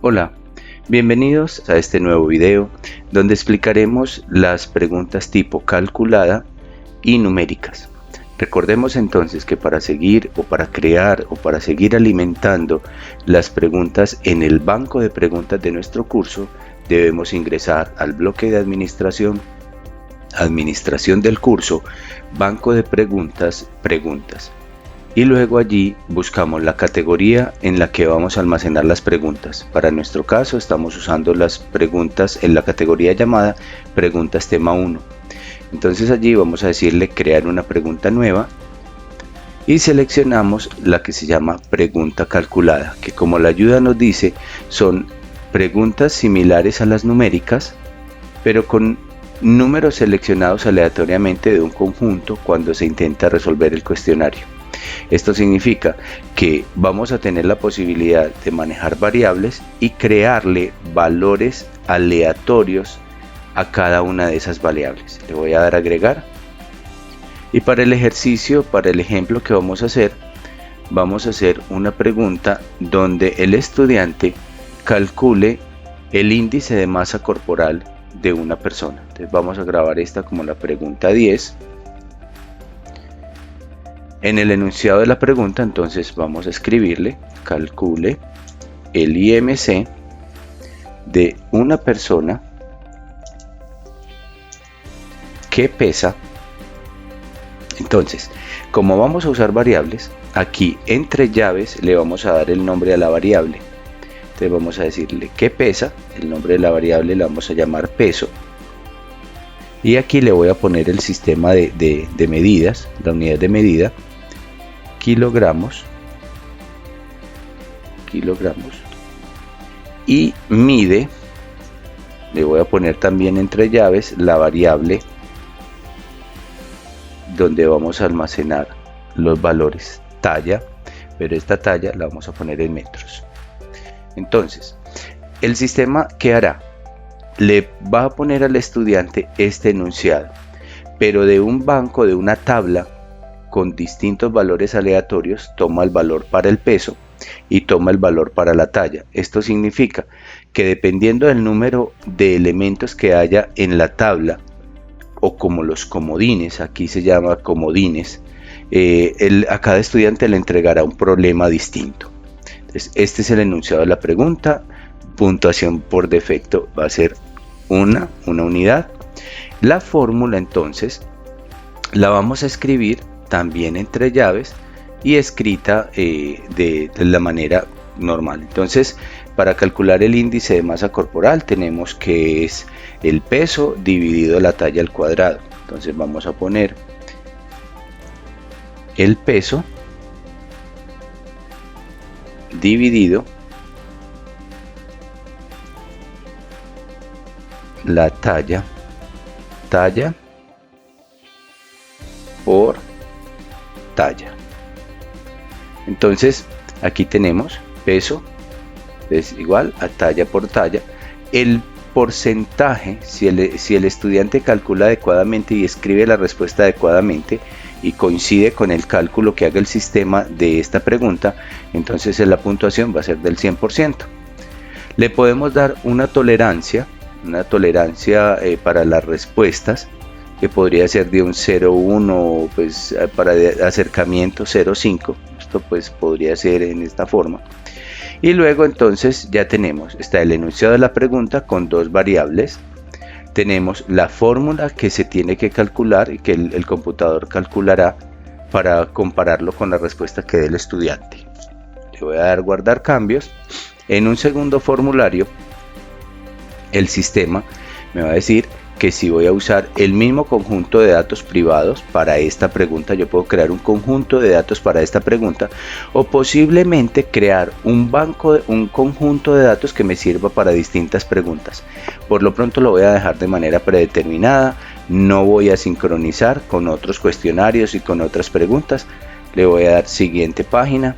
Hola, bienvenidos a este nuevo video donde explicaremos las preguntas tipo calculada y numéricas. Recordemos entonces que para seguir o para crear o para seguir alimentando las preguntas en el banco de preguntas de nuestro curso, debemos ingresar al bloque de administración del curso, banco de preguntas, y luego allí buscamos la categoría en la que vamos a almacenar las preguntas. Para nuestro caso estamos usando las preguntas en la categoría llamada preguntas tema 1. Entonces allí vamos a decirle crear una pregunta nueva y seleccionamos la que se llama pregunta calculada, que como la ayuda nos dice son preguntas similares a las numéricas, pero con números seleccionados aleatoriamente de un conjunto cuando se intenta resolver el cuestionario. Esto significa que vamos a tener la posibilidad de manejar variables y crearle valores aleatorios a cada una de esas variables. Le voy a dar a agregar y para el ejercicio, para el ejemplo que vamos a hacer una pregunta donde el estudiante calcule el índice de masa corporal de una persona. Entonces vamos a grabar esta como la pregunta 10. En el enunciado de la pregunta entonces vamos a escribirle calcule el IMC de una persona que pesa. Entonces, como vamos a usar variables, aquí entre llaves le vamos a dar el nombre a la variable. Entonces vamos a decirle que pesa, el nombre de la variable le vamos a llamar peso. Y aquí le voy a poner el sistema de medidas, la unidad de medida, kilogramos, y mide, le voy a poner también entre llaves la variable donde vamos a almacenar los valores talla, pero esta talla la vamos a poner en metros. Entonces, el sistema ¿qué hará? Le va a poner al estudiante este enunciado, pero de un banco, de una tabla con distintos valores aleatorios, toma el valor para el peso y toma el valor para la talla. Esto significa que dependiendo del número de elementos que haya en la tabla, o como los comodines, aquí se llama comodines, a cada estudiante le entregará un problema distinto. Entonces, este es el enunciado de la pregunta. Puntuación por defecto va a ser una unidad. La fórmula entonces la vamos a escribir también entre llaves y escrita de la manera normal. Entonces, para calcular el índice de masa corporal tenemos que es el peso dividido la talla al cuadrado. Entonces vamos a poner el peso dividido la talla por talla. Entonces aquí tenemos peso es igual a talla por talla. El porcentaje, si el estudiante calcula adecuadamente y escribe la respuesta adecuadamente y coincide con el cálculo que haga el sistema de esta pregunta, entonces la puntuación va a ser del 100%. Le podemos dar una tolerancia para las respuestas, que podría ser de un 0,1, pues para acercamiento 0,5. Esto pues podría ser en esta forma. Y luego entonces ya está el enunciado de la pregunta con dos variables. Tenemos la fórmula que se tiene que calcular y que el computador calculará para compararlo con la respuesta que dé el estudiante. Le voy a dar guardar cambios. En un segundo formulario, el sistema me va a decir que si voy a usar el mismo conjunto de datos privados para esta pregunta, yo puedo crear un conjunto de datos para esta pregunta, o posiblemente crear un conjunto de datos que me sirva para distintas preguntas. Por lo pronto lo voy a dejar de manera predeterminada, no voy a sincronizar con otros cuestionarios y con otras preguntas. Le voy a dar siguiente página.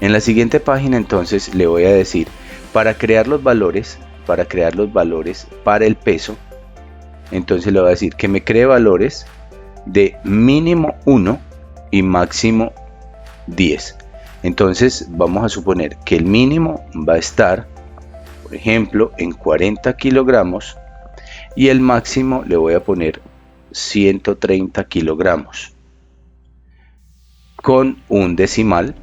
En la siguiente página entonces le voy a decir para crear los valores para el peso. Entonces le voy a decir que me cree valores de mínimo 1 y máximo 10. Entonces vamos a suponer que el mínimo va a estar, por ejemplo, en 40 kilogramos y el máximo le voy a poner 130 kilogramos con un decimal.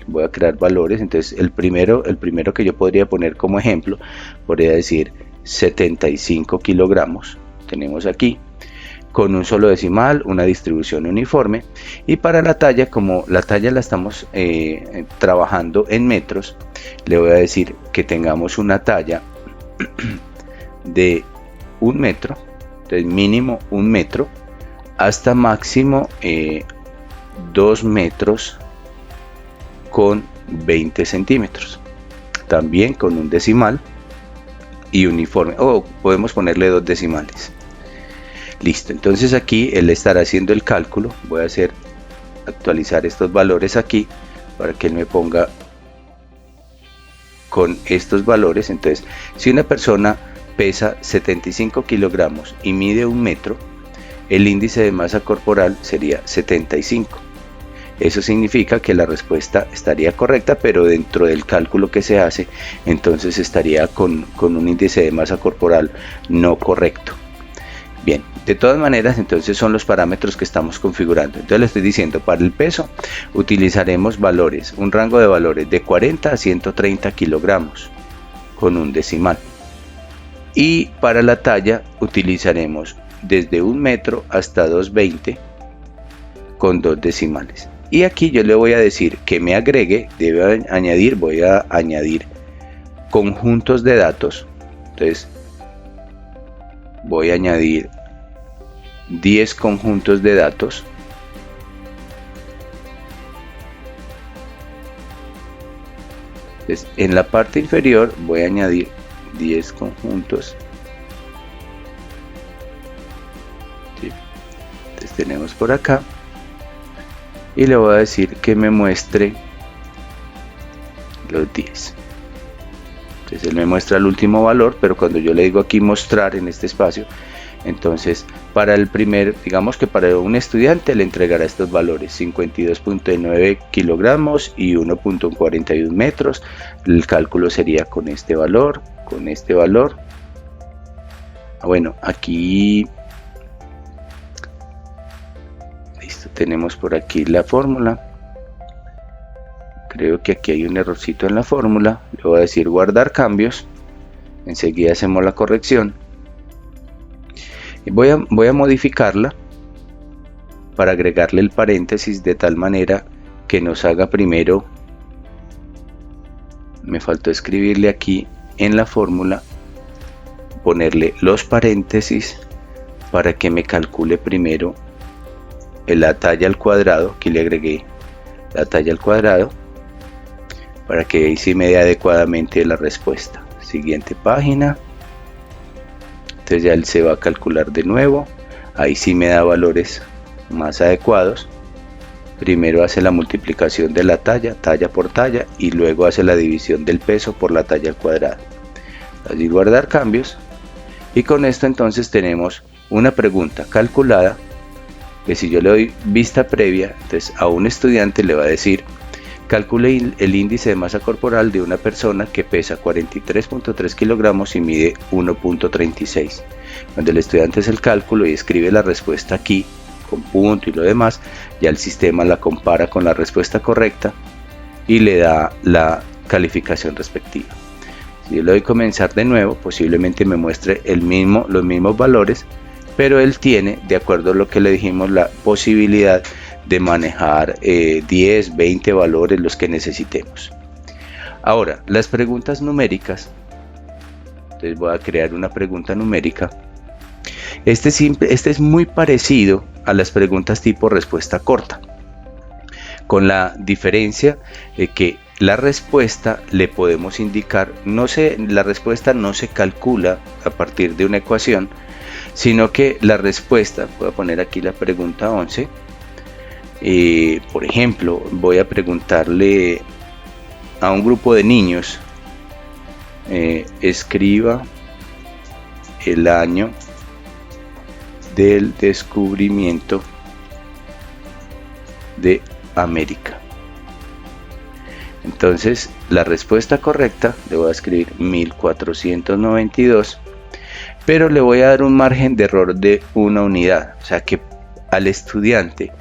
Voy a crear valores. Entonces el primero que yo podría poner como ejemplo, podría decir 75 kilogramos. Tenemos aquí con un solo decimal, una distribución uniforme. Y para la talla, como la talla la estamos trabajando en metros, le voy a decir que tengamos una talla de 1 metro, entonces mínimo 1 metro, hasta máximo 2 metros con 20 centímetros, también con un decimal y uniforme, o podemos ponerle 2 decimales. Listo, entonces aquí él estará haciendo el cálculo. Voy a actualizar estos valores aquí para que él me ponga con estos valores. Entonces, si una persona pesa 75 kilogramos y mide 1 metro, el índice de masa corporal sería 75. Eso significa que la respuesta estaría correcta, pero dentro del cálculo que se hace, entonces estaría con un índice de masa corporal no correcto. Bien, de todas maneras, entonces son los parámetros que estamos configurando. Entonces le estoy diciendo, para el peso utilizaremos valores, un rango de valores de 40 a 130 kilogramos con un decimal. Y para la talla utilizaremos desde 1 metro hasta 2,20 con 2 decimales. Y aquí yo le voy a decir que me agregue, voy a añadir conjuntos de datos. Entonces voy a añadir 10 conjuntos de datos. Entonces, en la parte inferior voy a añadir 10 conjuntos. ¿Sí? Entonces tenemos por acá. Y le voy a decir que me muestre los 10. Entonces él me muestra el último valor, pero cuando yo le digo aquí mostrar en este espacio, entonces para el primer, digamos que para un estudiante le entregará estos valores: 52.9 kilogramos y 1.41 metros. El cálculo sería con este valor, con este valor. Bueno, aquí listo, tenemos por aquí la fórmula. Creo que aquí hay un errorcito en la fórmula. Le voy a decir guardar cambios. Enseguida hacemos la corrección. Y voy a modificarla para agregarle el paréntesis de tal manera que nos haga primero. Me faltó escribirle aquí en la fórmula, ponerle los paréntesis para que me calcule primero la talla al cuadrado. Aquí le agregué la talla al cuadrado para que ahí sí me dé adecuadamente la respuesta. Siguiente página. Entonces ya él se va a calcular de nuevo. Ahí sí me da valores más adecuados. Primero hace la multiplicación de la talla por talla, y luego hace la división del peso por la talla al cuadrado. Así guardar cambios. Y con esto entonces tenemos una pregunta calculada, que si yo le doy vista previa, entonces a un estudiante le va a decir: calcule el índice de masa corporal de una persona que pesa 43.3 kilogramos y mide 1.36. Cuando el estudiante hace el cálculo y escribe la respuesta aquí, con punto y lo demás, ya el sistema la compara con la respuesta correcta y le da la calificación respectiva. Si yo le doy comenzar de nuevo, posiblemente me muestre los mismos valores, pero él tiene, de acuerdo a lo que le dijimos, la posibilidad de manejar 10, 20 valores, los que necesitemos. Ahora, las preguntas numéricas. Entonces voy a crear una pregunta numérica. Este es muy parecido a las preguntas tipo respuesta corta, con la diferencia de que la respuesta le podemos indicar, la respuesta no se calcula a partir de una ecuación, sino que la respuesta, voy a poner aquí la pregunta 11, por ejemplo, voy a preguntarle a un grupo de niños, escriba el año del descubrimiento de América. Entonces la respuesta correcta, le voy a escribir 1492, pero le voy a dar un margen de error de 1 unidad, o sea que al estudiante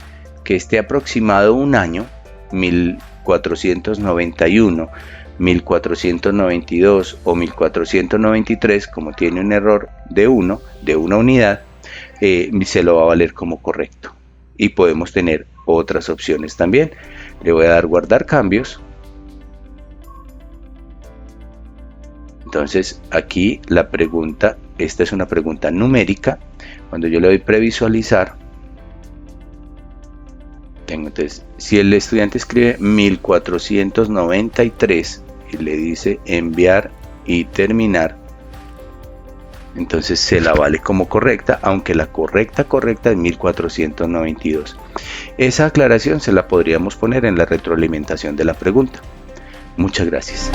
que esté aproximado un año, 1491, 1492 o 1493, como tiene un error de 1, de 1 unidad, se lo va a valer como correcto. Y podemos tener otras opciones también. Le voy a dar guardar cambios. Entonces aquí la pregunta, esta es una pregunta numérica. Cuando yo le doy previsualizar, entonces si el estudiante escribe 1493 y le dice enviar y terminar, entonces se la vale como correcta, aunque la correcta es 1492. Esa aclaración se la podríamos poner en la retroalimentación de la pregunta. Muchas gracias.